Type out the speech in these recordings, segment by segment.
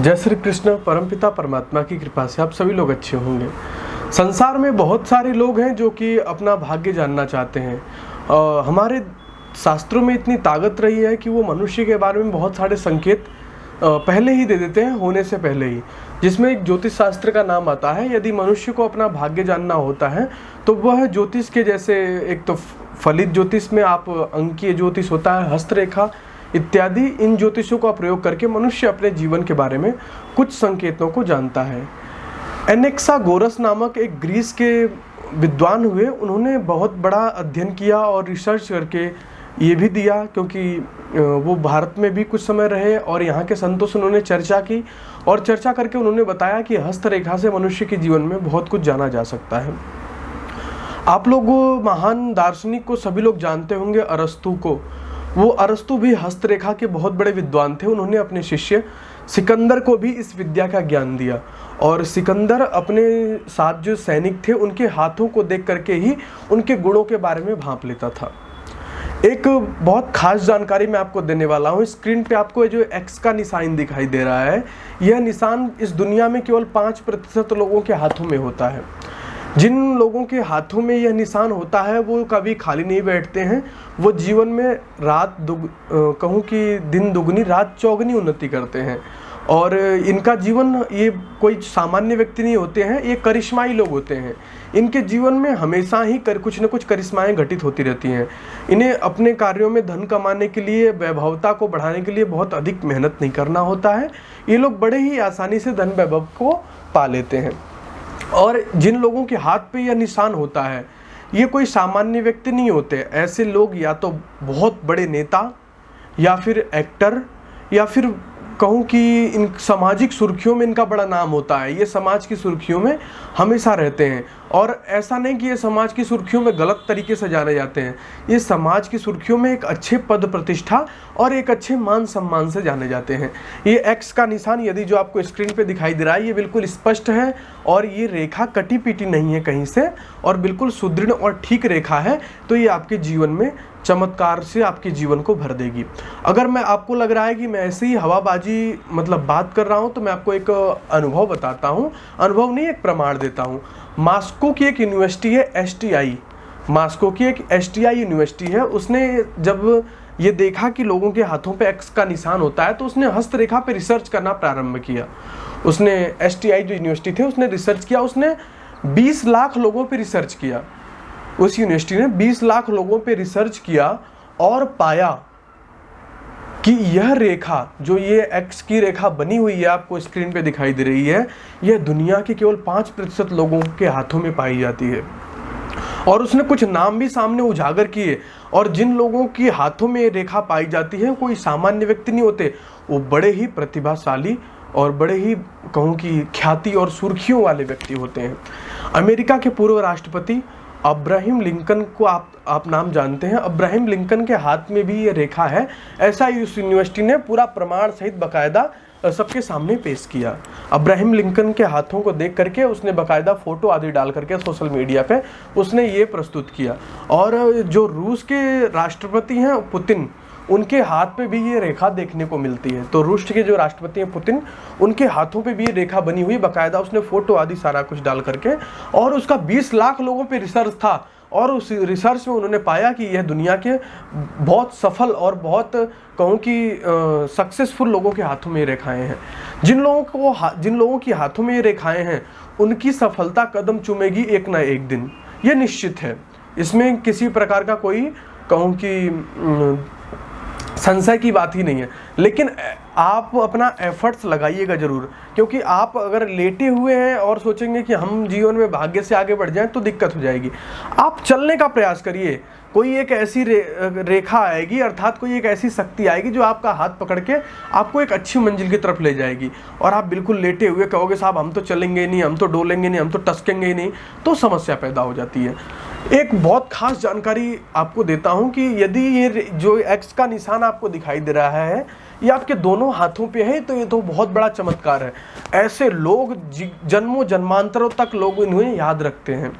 जय श्री कृष्ण। परमपिता परमात्मा की कृपा से आप सभी लोग अच्छे होंगे। संसार में बहुत सारे लोग हैं जो कि अपना भाग्य जानना चाहते हैं। हमारे शास्त्रों में इतनी ताकत रही है कि वो मनुष्य के बारे में बहुत सारे संकेत पहले ही दे देते हैं, होने से पहले ही, जिसमें एक ज्योतिष शास्त्र का नाम आता है। यदि मनुष्य को अपना भाग्य जानना होता है तो वह ज्योतिष के जैसे, एक तो फलित ज्योतिष में आप अंकीय ज्योतिष होता है, हस्तरेखा इत्यादि, इन ज्योतिषों का प्रयोग करके मनुष्य अपने जीवन के बारे में कुछ संकेतों को जानता है। एनेक्सागोरस नामक एक ग्रीस के विद्वान हुए, उन्होंने बहुत बड़ा अध्ययन किया और रिसर्च करके ये भी दिया, क्योंकि वो भारत में भी कुछ समय रहे और यहाँ के संतों से उन्होंने चर्चा की और चर्चा करके उन्होंने बताया कि हस्तरेखा से मनुष्य के जीवन में बहुत कुछ जाना जा सकता है। आप लोग महान दार्शनिक को सभी लोग जानते होंगे, अरस्तु को। वो अरस्तु भी हस्तरेखा के बहुत बड़े विद्वान थे। उन्होंने अपने शिष्य सिकंदर को भी इस विद्या का ज्ञान दिया और सिकंदर अपने साथ जो सैनिक थे उनके हाथों को देख करके ही उनके गुणों के बारे में भांप लेता था। एक बहुत खास जानकारी मैं आपको देने वाला हूँ। स्क्रीन पे आपको जो एक्स का निशान दिखाई दे रहा है, यह निशान इस दुनिया में केवल 5% लोगों के हाथों में होता है। जिन लोगों के हाथों में यह निशान होता है वो कभी खाली नहीं बैठते हैं। वो जीवन में कहूँ कि दिन दुगनी रात चौगनी उन्नति करते हैं और इनका जीवन, ये कोई सामान्य व्यक्ति नहीं होते हैं, ये करिश्माई लोग होते हैं। इनके जीवन में हमेशा ही कुछ न कुछ करिश्माएं घटित होती रहती हैं। इन्हें अपने कार्यों में धन कमाने के लिए, वैभवता को बढ़ाने के लिए बहुत अधिक मेहनत नहीं करना होता है। ये लोग बड़े ही आसानी से धन वैभव को पा लेते हैं। और जिन लोगों के हाथ पे यह निशान होता है, ये कोई सामान्य व्यक्ति नहीं होते। ऐसे लोग या तो बहुत बड़े नेता या फिर एक्टर या फिर कहूँ कि इन सामाजिक सुर्खियों में इनका बड़ा नाम होता है। ये समाज की सुर्खियों में हमेशा रहते हैं और ऐसा नहीं कि ये समाज की सुर्खियों में गलत तरीके से जाने जाते हैं। ये समाज की सुर्खियों में एक अच्छे पद प्रतिष्ठा और एक अच्छे मान सम्मान से जाने जाते हैं। ये एक्स का निशान यदि जो आपको स्क्रीन पे दिखाई दे रहा है, ये बिल्कुल स्पष्ट है और ये रेखा कटी पीटी नहीं है कहीं से और बिल्कुल सुदृढ़ और ठीक रेखा है। तो ये आपके जीवन में चमत्कार से आपके जीवन को भर देगी। अगर मैं आपको लग रहा है कि मैं ऐसे ही हवाबाजी बात कर रहा हूँ, तो मैं आपको एक अनुभव बताता हूँ। अनुभव नहीं, एक प्रमाण देता हूँ। मॉस्को की एक यूनिवर्सिटी है, STI। मॉस्को की एक STI यूनिवर्सिटी है। उसने जब ये देखा कि लोगों के हाथों पे एक्स का निशान होता है, तो उसने हस्तरेखा पे रिसर्च करना प्रारंभ किया। उसने STI जो यूनिवर्सिटी थे, उसने रिसर्च किया। उसने 20 लाख लोगों पे रिसर्च किया। उस यूनिवर्सिटी ने 20 लाख लोगों पे रिसर्च किया और पाया कि यह रेखा, जो ये एक्स की रेखा बनी हुई है, आपको स्क्रीन पे दिखाई दे रही है, यह दुनिया के केवल 5% लोगों के हाथों में पाई जाती है। और उसने कुछ नाम भी सामने उजागर किए। और जिन लोगों के हाथों में ये रेखा पाई जाती है, कोई सामान्य व्यक्ति नहीं होते। वो बड़े ही प्रतिभाशाली और बड़े ही कहूँ कि ख्याति और सुर्खियों वाले व्यक्ति होते हैं। अमेरिका के पूर्व राष्ट्रपति अब्राहम लिंकन को आप नाम जानते हैं। अब्राहम लिंकन के हाथ में भी ये रेखा है। ऐसा इस यूनिवर्सिटी ने पूरा प्रमाण सहित बकायदा सबके सामने पेश किया। अब्राहम लिंकन के हाथों को देख करके उसने बकायदा फोटो आदि डाल करके सोशल मीडिया पे उसने ये प्रस्तुत किया। और जो रूस के राष्ट्रपति हैं पुतिन, उनके हाथ पे भी ये रेखा देखने को मिलती है। तो रूस के जो राष्ट्रपति हैं पुतिन, उनके हाथों पे भी ये रेखा बनी हुई, बकायदा उसने फोटो आदि सारा कुछ डाल करके। और उसका 20 लाख लोगों पे रिसर्च था और उस रिसर्च में उन्होंने पाया कि यह दुनिया के बहुत सफल और बहुत कहूँ कि सक्सेसफुल लोगों के हाथों में ये रेखाएं हैं। जिन लोगों की हाथों में ये रेखाएं हैं, उनकी सफलता कदम चूमेगी एक ना एक दिन, ये निश्चित है। इसमें किसी प्रकार का कोई कहूँ कि संशय की बात ही नहीं है। लेकिन आप अपना एफर्ट्स लगाइएगा जरूर, क्योंकि आप अगर लेटे हुए हैं और सोचेंगे कि हम जीवन में भाग्य से आगे बढ़ जाएं तो दिक्कत हो जाएगी। आप चलने का प्रयास करिए। कोई एक ऐसी रेखा आएगी, अर्थात कोई एक ऐसी शक्ति आएगी जो आपका हाथ पकड़ के आपको एक अच्छी मंजिल की तरफ ले जाएगी। और आप बिल्कुल लेटे हुए कहोगे साहब हम तो चलेंगे नहीं, हम तो डोलेंगे नहीं, हम तो टसकेंगे ही नहीं, तो समस्या पैदा हो जाती है। एक बहुत खास जानकारी आपको देता हूं कि यदि ये जो एक्स का निशान आपको दिखाई दे रहा है, ये आपके दोनों हाथों पे है, तो ये तो बहुत बड़ा चमत्कार है। ऐसे लोग जन्मों जन्मांतरों तक लोग इन्हें याद रखते हैं।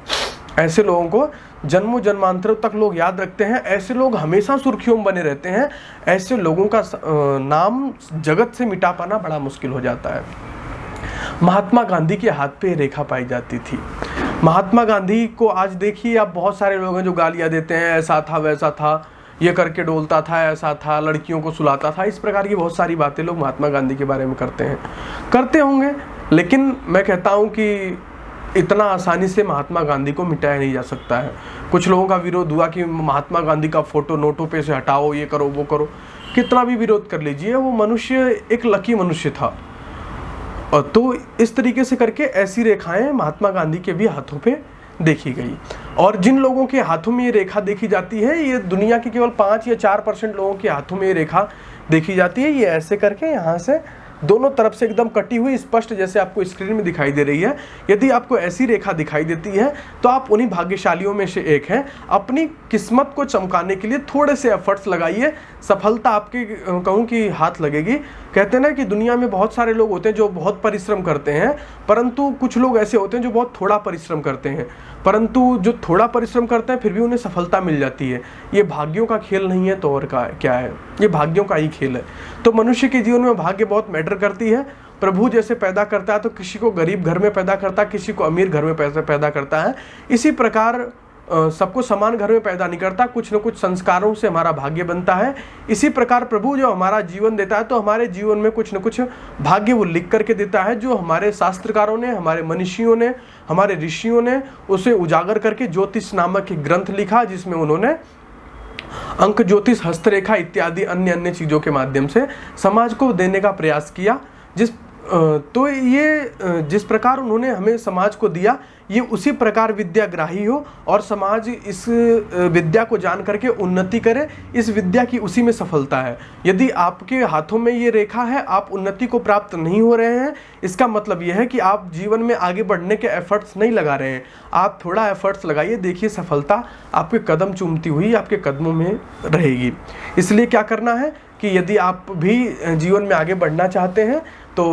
ऐसे लोगों को जन्मों जन्मांतरों तक लोग याद रखते हैं, ऐसे लोग हमेशा सुर्खियों में बने रहते हैं, ऐसे लोगों का नाम जगत से मिटा पाना बड़ा मुश्किल हो जाता है। महात्मा गांधी के हाथ पे रेखा पाई जाती थी। महात्मा गांधी को आज देखिए आप, बहुत सारे लोग हैं जो गालियां देते हैं, ऐसा था वैसा था, ये करके डोलता था, ऐसा था, लड़कियों को सुलाता था, इस प्रकार की बहुत सारी बातें लोग महात्मा गांधी के बारे में करते होंगे। लेकिन मैं कहता हूँ कि इतना आसानी से महात्मा गांधी को मिटाया नहीं जा सकता है। कुछ लोगों का विरोध हुआ कि महात्मा गांधी का फोटो नोटों पे से हटाओ, ये करो वो करो, कितना भी विरोध कर लीजिए, वो मनुष्य एक लकी मनुष्य था। और तो इस तरीके से करके ऐसी रेखाएं महात्मा गांधी के भी हाथों पे देखी गई। और जिन लोगों के हाथों में ये रेखा देखी जाती है, ये दुनिया के केवल 5 या 4% लोगों के हाथों में ये रेखा देखी जाती है। ये ऐसे करके यहाँ से दोनों तरफ से एकदम कटी हुई, स्पष्ट, जैसे आपको स्क्रीन में दिखाई दे रही है। यदि आपको ऐसी रेखा दिखाई देती है तो आप उन्हीं भाग्यशालियों में से एक हैं। अपनी किस्मत को चमकाने के लिए थोड़े से एफर्ट्स लगाइए, सफलता आपके कहूँ कि हाथ लगेगी। कहते हैं ना कि दुनिया में बहुत सारे लोग होते हैं जो बहुत परिश्रम करते हैं, परंतु कुछ लोग ऐसे होते हैं जो बहुत थोड़ा परिश्रम करते हैं, परंतु जो थोड़ा परिश्रम करते हैं फिर भी उन्हें सफलता मिल जाती है। ये भाग्यों का खेल नहीं है तो और क्या है, ये भाग्यों का ही खेल है। तो मनुष्य के जीवन में भाग्य बहुत मैटर करती है। प्रभु जैसे पैदा करता है तो किसी को गरीब घर में पैदा करता है, किसी को अमीर घर में पैदा करता है। इसी प्रकार सबको समान घर में पैदा नहीं करता, कुछ न कुछ संस्कारों से हमारा भाग्य बनता है। इसी प्रकार प्रभु जो हमारा जीवन देता है तो हमारे जीवन में कुछ न कुछ भाग्य वो लिख करके देता है, जो हमारे शास्त्रकारों ने, हमारे मनीषियों ने, हमारे ऋषियों ने उसे उजागर करके ज्योतिष नामक एक ग्रंथ लिखा, जिसमें उन्होंने अंक ज्योतिष, हस्तरेखा इत्यादि अन्य चीज़ों के माध्यम से समाज को देने का प्रयास किया। तो ये जिस प्रकार उन्होंने हमें समाज को दिया, ये उसी प्रकार विद्याग्राही हो और समाज इस विद्या को जान करके उन्नति करे। इस विद्या की उसी में सफलता है। यदि आपके हाथों में ये रेखा है, आप उन्नति को प्राप्त नहीं हो रहे हैं, इसका मतलब यह है कि आप जीवन में आगे बढ़ने के एफर्ट्स नहीं लगा रहे हैं। आप थोड़ा एफर्ट्स लगाइए, देखिए सफलता आपके कदम चूमती हुई आपके कदमों में रहेगी। इसलिए क्या करना है कि यदि आप भी जीवन में आगे बढ़ना चाहते हैं तो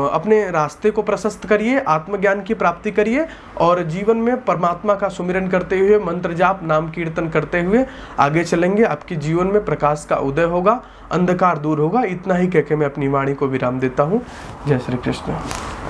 अपने रास्ते को प्रशस्त करिए, आत्मज्ञान की प्राप्ति करिए और जीवन में परमात्मा का सुमिरन करते हुए, मंत्र जाप, नाम कीर्तन करते हुए आगे चलेंगे। आपके जीवन में प्रकाश का उदय होगा, अंधकार दूर होगा। इतना ही कहकर मैं अपनी वाणी को विराम देता हूँ। जय श्री कृष्ण।